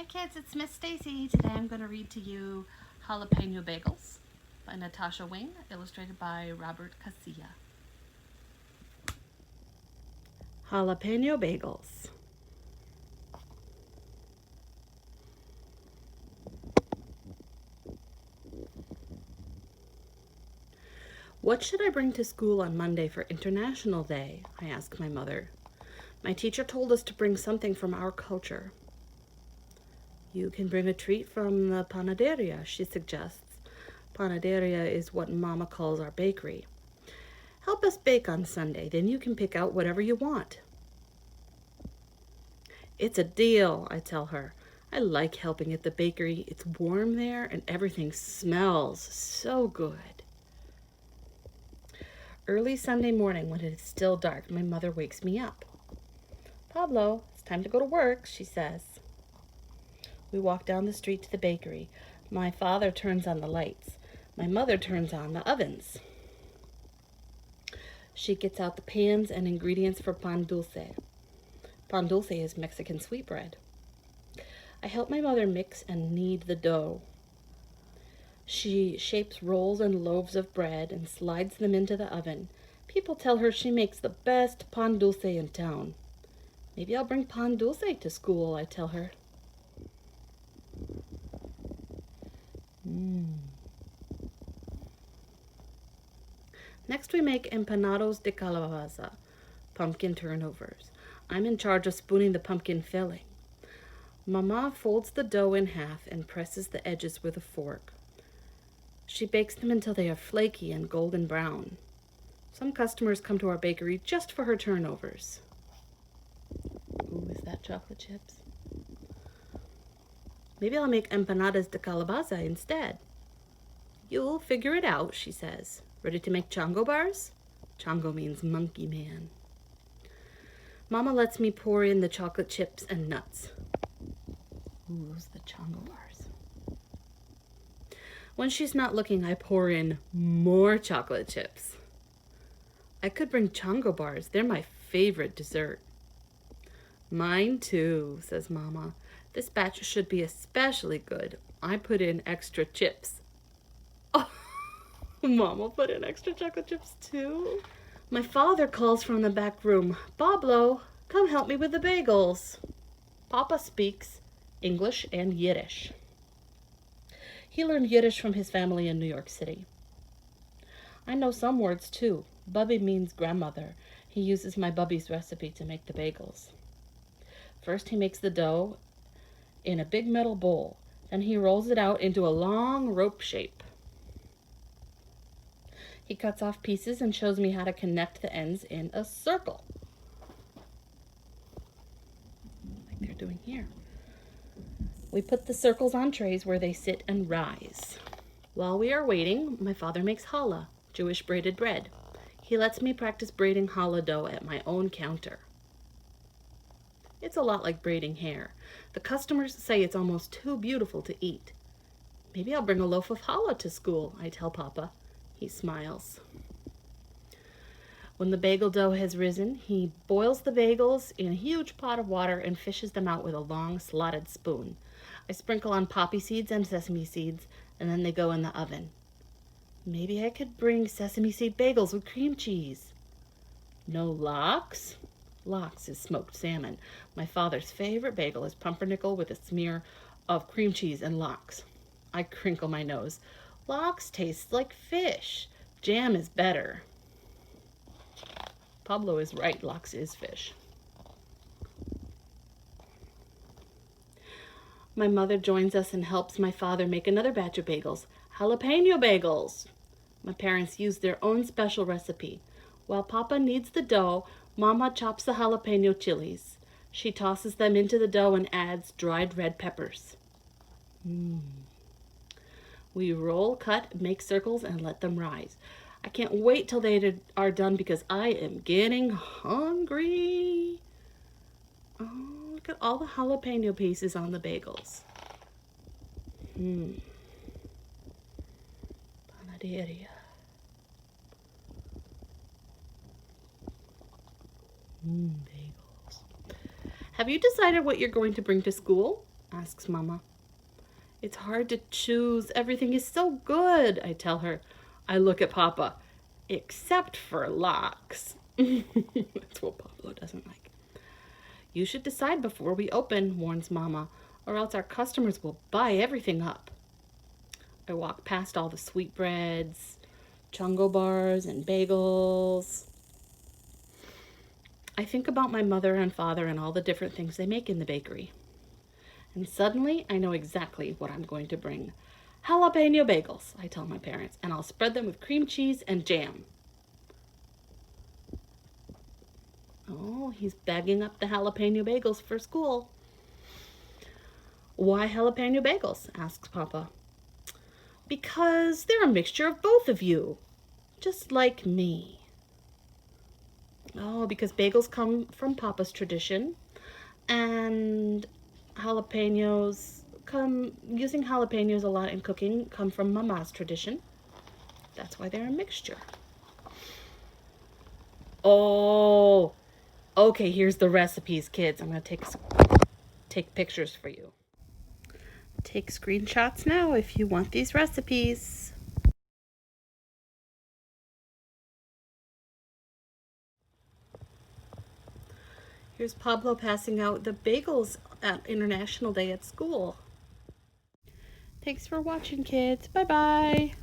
Hey kids, it's Miss Stacy. Today I'm going to read to you Jalapeño Bagels by Natasha, illustrated by Robert Casilla. Jalapeño Bagels. What should I bring to school on Monday for International Day? I asked my mother. My teacher told us to bring something from our culture. You can bring a treat from the panaderia, she suggests. Panaderia is what Mama calls our bakery. Help us bake on Sunday, then you can pick out whatever you want. It's a deal, I tell her. I like helping at the bakery. It's warm there and everything smells so good. Early Sunday morning, when it is still dark, my mother wakes me up. Pablo, it's time to go to work, she says. We walk down the street to the bakery. My father turns on the lights. My mother turns on the ovens. She gets out the pans and ingredients for pan dulce. Pan dulce is Mexican sweetbread. I help my mother mix and knead the dough. She shapes rolls and loaves of bread and slides them into the oven. People tell her she makes the best pan dulce in town. Maybe I'll bring pan dulce to school, I tell her. Next we make empanados de calabaza, pumpkin turnovers. I'm in charge of spooning the pumpkin filling. Mama folds the dough in half and presses the edges with a fork. She bakes them until they are flaky and golden brown. Some customers come to our bakery just for her turnovers. Ooh, is that chocolate chips? Maybe I'll make empanadas de calabaza instead. You'll figure it out, she says. Ready to make chango bars? Chango means monkey man. Mama lets me pour in the chocolate chips and nuts. Ooh, those are the chango bars. When she's not looking, I pour in more chocolate chips. I could bring chango bars. They're my favorite dessert. Mine too, says Mama. This batch should be especially good. I put in extra chips. Oh, Mama put in extra chocolate chips too? My father calls from the back room. Pablo, come help me with the bagels. Papa speaks English and Yiddish. He learned Yiddish from his family in New York City. I know some words too. Bubby means grandmother. He uses my Bubby's recipe to make the bagels. First he makes the dough in a big metal bowl. Then he rolls it out into a long rope shape. He cuts off pieces and shows me how to connect the ends in a circle, like they're doing here. We put the circles on trays where they sit and rise. While we are waiting, my father makes challah, Jewish braided bread. He lets me practice braiding challah dough at my own counter. It's a lot like braiding hair. The customers say it's almost too beautiful to eat. Maybe I'll bring a loaf of challah to school, I tell Papa. He smiles. When the bagel dough has risen, he boils the bagels in a huge pot of water and fishes them out with a long slotted spoon. I sprinkle on poppy seeds and sesame seeds, and then they go in the oven. Maybe I could bring sesame seed bagels with cream cheese. No lox? Lox is smoked salmon. My father's favorite bagel is pumpernickel with a smear of cream cheese and lox. I crinkle my nose. Lox tastes like fish. Jam is better. Pablo is right, lox is fish. My mother joins us and helps my father make another batch of bagels, Jalapeño bagels. My parents use their own special recipe. While Papa kneads the dough, Mama chops the jalapeno chilies. She tosses them into the dough and adds dried red peppers. We roll, cut, make circles, and let them rise. I can't wait till they are done because I am getting hungry. Oh, look at all the jalapeno pieces on the bagels. Panaderia. Bagels. Have you decided what you're going to bring to school? asks Mama. It's hard to choose. Everything is so good, I tell her. I look at Papa. Except for lox. That's what Pablo doesn't like. You should decide before we open, warns Mama, or else our customers will buy everything up. I walk past all the sweetbreads, chungo bars, and bagels. I think about my mother and father and all the different things they make in the bakery. And suddenly, I know exactly what I'm going to bring. Jalapeño bagels, I tell my parents, and I'll spread them with cream cheese and jam. Oh, he's bagging up the jalapeno bagels for school. Why jalapeno bagels? Asks Papa. Because they're a mixture of both of you, just like me. Oh, because bagels come from Papa's tradition, and using jalapenos a lot in cooking come from Mama's tradition. That's why they're a mixture. Oh, okay, here's the recipes, kids. I'm going to take pictures for you. Take screenshots now if you want these recipes. Here's Pablo passing out the bagels at International Day at school. Thanks for watching, kids. Bye-bye.